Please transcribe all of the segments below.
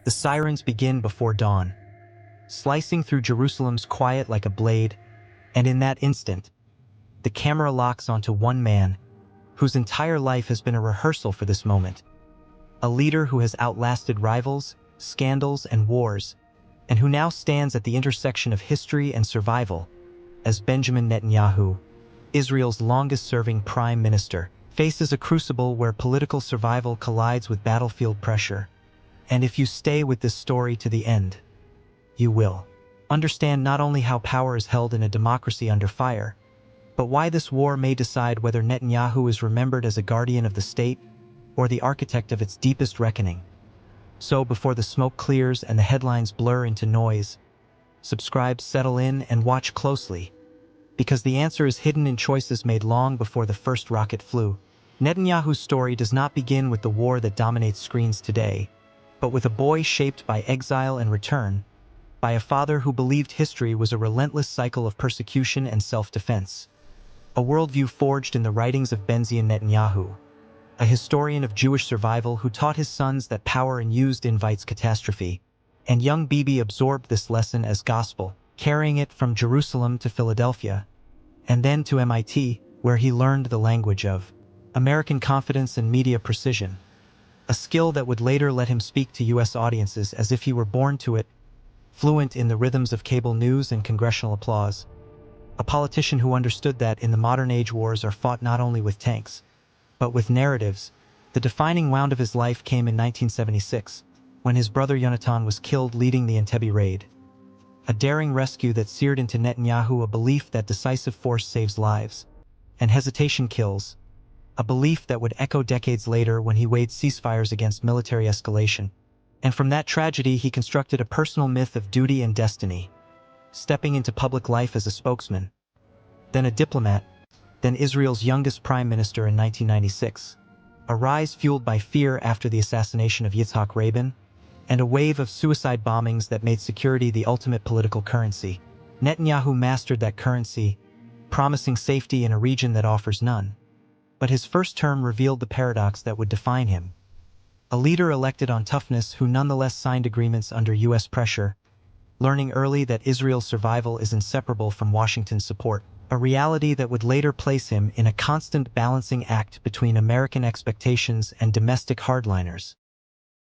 The sirens begin before dawn, slicing through Jerusalem's quiet like a blade, and in that instant, the camera locks onto one man whose entire life has been a rehearsal for this moment. A leader who has outlasted rivals, scandals, and wars, and who now stands at the intersection of history and survival as Benjamin Netanyahu, Israel's longest-serving prime minister, faces a crucible where political survival collides with battlefield pressure. And if you stay with this story to the end, you will understand not only how power is held in a democracy under fire, but why this war may decide whether Netanyahu is remembered as a guardian of the state or the architect of its deepest reckoning. So before the smoke clears and the headlines blur into noise, subscribe, settle in, and watch closely, because the answer is hidden in choices made long before the first rocket flew. Netanyahu's story does not begin with the war that dominates screens today, but with a boy shaped by exile and return, by a father who believed history was a relentless cycle of persecution and self-defense. A worldview forged in the writings of Benjamin Netanyahu, a historian of Jewish survival who taught his sons that power unused invites catastrophe. And young Bibi absorbed this lesson as gospel, carrying it from Jerusalem to Philadelphia, and then to MIT, where he learned the language of American confidence and media precision, a skill that would later let him speak to U.S. audiences as if he were born to it, fluent in the rhythms of cable news and congressional applause. A politician who understood that in the modern age wars are fought not only with tanks, but with narratives. The defining wound of his life came in 1976, when his brother Yonatan was killed leading the Entebbe raid. A daring rescue that seared into Netanyahu a belief that decisive force saves lives, and hesitation kills, a belief that would echo decades later when he weighed ceasefires against military escalation. And from that tragedy he constructed a personal myth of duty and destiny, stepping into public life as a spokesman, then a diplomat, then Israel's youngest prime minister in 1996, a rise fueled by fear after the assassination of Yitzhak Rabin, and a wave of suicide bombings that made security the ultimate political currency. Netanyahu mastered that currency, promising safety in a region that offers none. But his first term revealed the paradox that would define him. A leader elected on toughness who nonetheless signed agreements under U.S. pressure, learning early that Israel's survival is inseparable from Washington's support, a reality that would later place him in a constant balancing act between American expectations and domestic hardliners.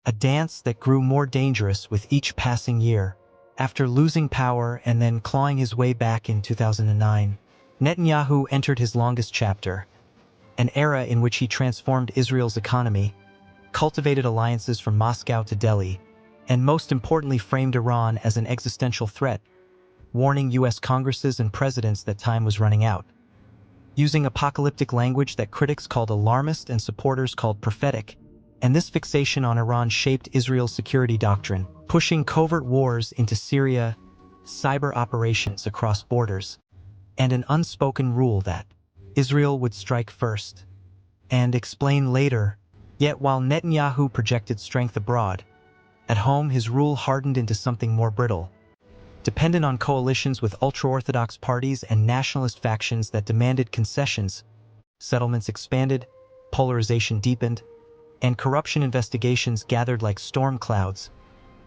A dance that grew more dangerous with each passing year. After losing power and then clawing his way back in 2009, Netanyahu entered his longest chapter, an era in which he transformed Israel's economy, cultivated alliances from Moscow to Delhi, and most importantly framed Iran as an existential threat, warning U.S. Congresses and presidents that time was running out. Using apocalyptic language that critics called alarmist and supporters called prophetic, and this fixation on Iran shaped Israel's security doctrine, pushing covert wars into Syria, cyber operations across borders, and an unspoken rule that Israel would strike first and explain later. Yet while Netanyahu projected strength abroad, at home his rule hardened into something more brittle, dependent on coalitions with ultra-Orthodox parties and nationalist factions that demanded concessions. Settlements expanded, polarization deepened, and corruption investigations gathered like storm clouds,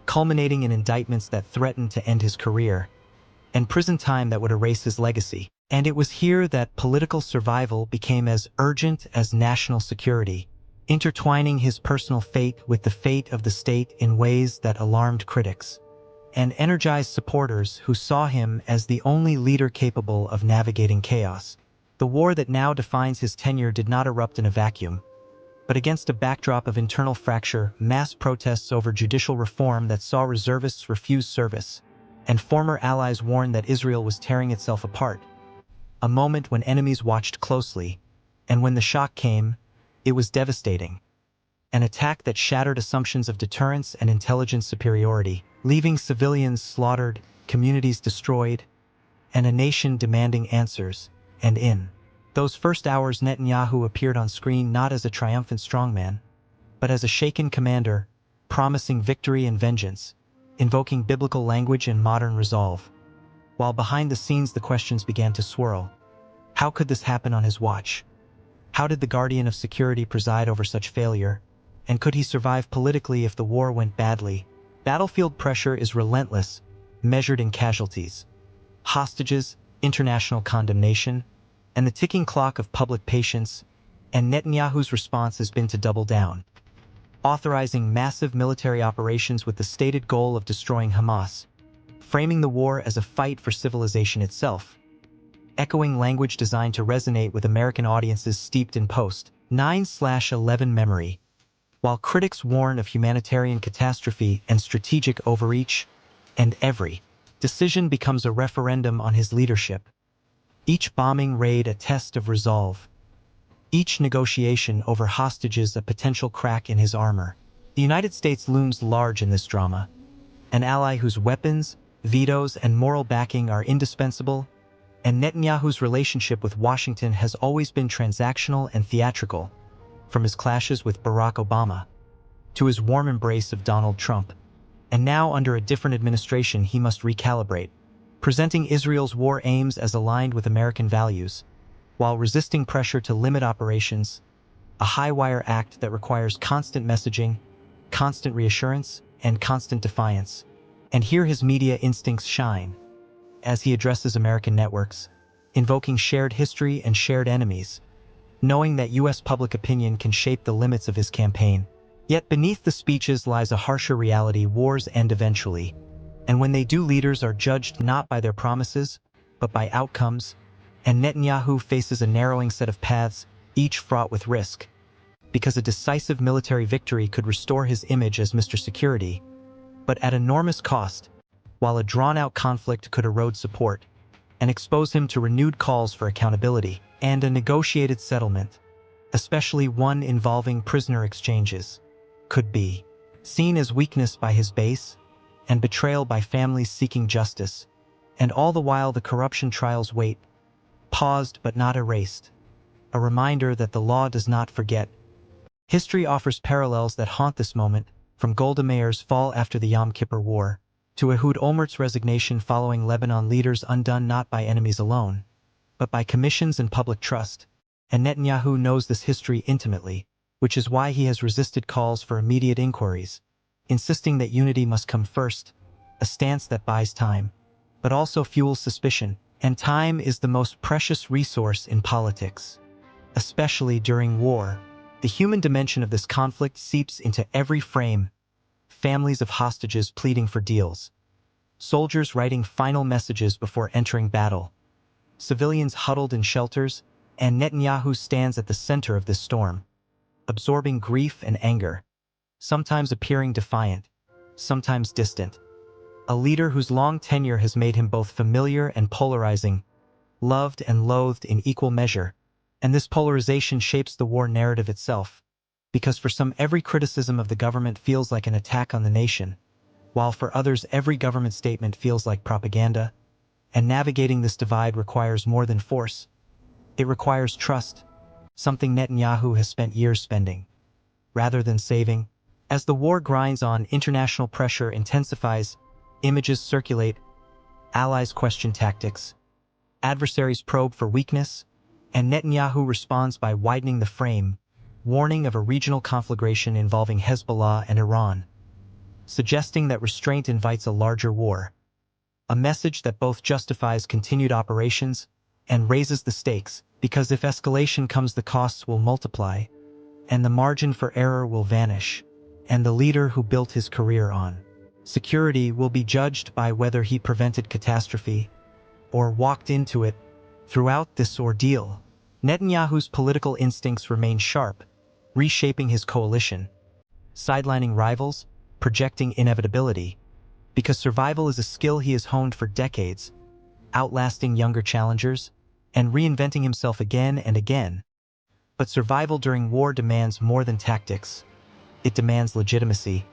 culminating in indictments that threatened to end his career, and prison time that would erase his legacy. And it was here that political survival became as urgent as national security, intertwining his personal fate with the fate of the state in ways that alarmed critics and energized supporters who saw him as the only leader capable of navigating chaos. The war that now defines his tenure did not erupt in a vacuum, but against a backdrop of internal fracture, mass protests over judicial reform that saw reservists refuse service, and former allies warned that Israel was tearing itself apart. A moment when enemies watched closely, and when the shock came, it was devastating. An attack that shattered assumptions of deterrence and intelligence superiority, leaving civilians slaughtered, communities destroyed, and a nation demanding answers. And in those first hours, Netanyahu appeared on screen not as a triumphant strongman, but as a shaken commander, promising victory and vengeance, invoking biblical language and modern resolve. While behind the scenes the questions began to swirl. How could this happen on his watch? How did the guardian of security preside over such failure? And could he survive politically if the war went badly? Battlefield pressure is relentless, measured in casualties, hostages, international condemnation, and the ticking clock of public patience, and Netanyahu's response has been to double down, authorizing massive military operations with the stated goal of destroying Hamas, framing the war as a fight for civilization itself, echoing language designed to resonate with American audiences steeped in post-9/11 memory. While critics warn of humanitarian catastrophe and strategic overreach, and every decision becomes a referendum on his leadership, each bombing raid a test of resolve, each negotiation over hostages a potential crack in his armor. The United States looms large in this drama, an ally whose weapons, vetoes, and moral backing are indispensable, and Netanyahu's relationship with Washington has always been transactional and theatrical, from his clashes with Barack Obama to his warm embrace of Donald Trump. And now, under a different administration, he must recalibrate, presenting Israel's war aims as aligned with American values, while resisting pressure to limit operations, a high-wire act that requires constant messaging, constant reassurance, and constant defiance. And here his media instincts shine, as he addresses American networks, invoking shared history and shared enemies, knowing that U.S. public opinion can shape the limits of his campaign. Yet beneath the speeches lies a harsher reality: wars end eventually, and when they do, leaders are judged not by their promises, but by outcomes, and Netanyahu faces a narrowing set of paths, each fraught with risk, because a decisive military victory could restore his image as Mr. Security, but at enormous cost, while a drawn-out conflict could erode support and expose him to renewed calls for accountability and a negotiated settlement, especially one involving prisoner exchanges, could be seen as weakness by his base and betrayal by families seeking justice, and all the while the corruption trials wait, paused but not erased, a reminder that the law does not forget. History offers parallels that haunt this moment, from Golda Meir's fall after the Yom Kippur War, to Ehud Olmert's resignation following Lebanon leaders undone not by enemies alone, but by commissions and public trust. And Netanyahu knows this history intimately, which is why he has resisted calls for immediate inquiries, insisting that unity must come first, a stance that buys time, but also fuels suspicion. And time is the most precious resource in politics, especially during war. The human dimension of this conflict seeps into every frame: families of hostages pleading for deals, soldiers writing final messages before entering battle, civilians huddled in shelters, and Netanyahu stands at the center of this storm, absorbing grief and anger, sometimes appearing defiant, sometimes distant. A leader whose long tenure has made him both familiar and polarizing, loved and loathed in equal measure. And this polarization shapes the war narrative itself, because for some every criticism of the government feels like an attack on the nation, while for others every government statement feels like propaganda. And navigating this divide requires more than force. It requires trust, something Netanyahu has spent years spending, rather than saving. As the war grinds on, international pressure intensifies, images circulate, allies question tactics, adversaries probe for weakness, and Netanyahu responds by widening the frame, warning of a regional conflagration involving Hezbollah and Iran, suggesting that restraint invites a larger war, a message that both justifies continued operations and raises the stakes, because if escalation comes, the costs will multiply, and the margin for error will vanish, and the leader who built his career on security will be judged by whether he prevented catastrophe or walked into it. Throughout this ordeal, Netanyahu's political instincts remain sharp, reshaping his coalition, sidelining rivals, projecting inevitability, because survival is a skill he has honed for decades, outlasting younger challengers, and reinventing himself again and again. But survival during war demands more than tactics. It demands legitimacy,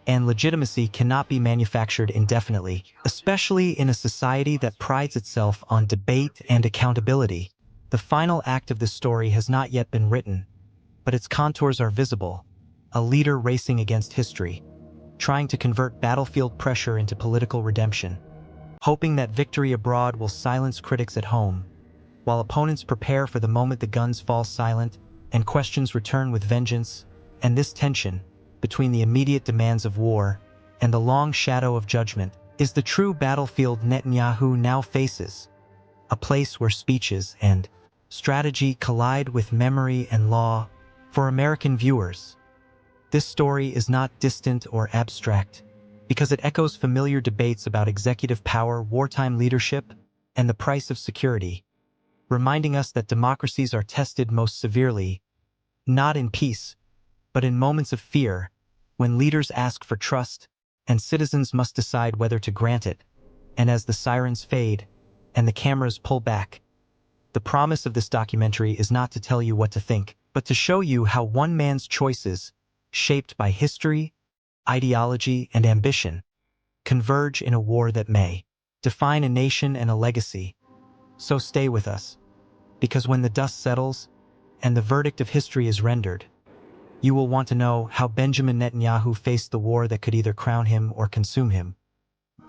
and legitimacy cannot be manufactured indefinitely, especially in a society that prides itself on debate and accountability. The final act of this story has not yet been written, but its contours are visible: a leader racing against history, trying to convert battlefield pressure into political redemption, hoping that victory abroad will silence critics at home, while opponents prepare for the moment the guns fall silent and questions return with vengeance. And this tension, between the immediate demands of war and the long shadow of judgment is the true battlefield Netanyahu now faces, a place where speeches and strategy collide with memory and law. For American viewers, this story is not distant or abstract, because it echoes familiar debates about executive power, wartime leadership, and the price of security, reminding us that democracies are tested most severely, not in peace, but in moments of fear, when leaders ask for trust, and citizens must decide whether to grant it. And as the sirens fade, and the cameras pull back, the promise of this documentary is not to tell you what to think, but to show you how one man's choices, shaped by history, ideology, and ambition, converge in a war that may define a nation and a legacy. So stay with us, because when the dust settles and the verdict of history is rendered, you will want to know how Benjamin Netanyahu faced the war that could either crown him or consume him.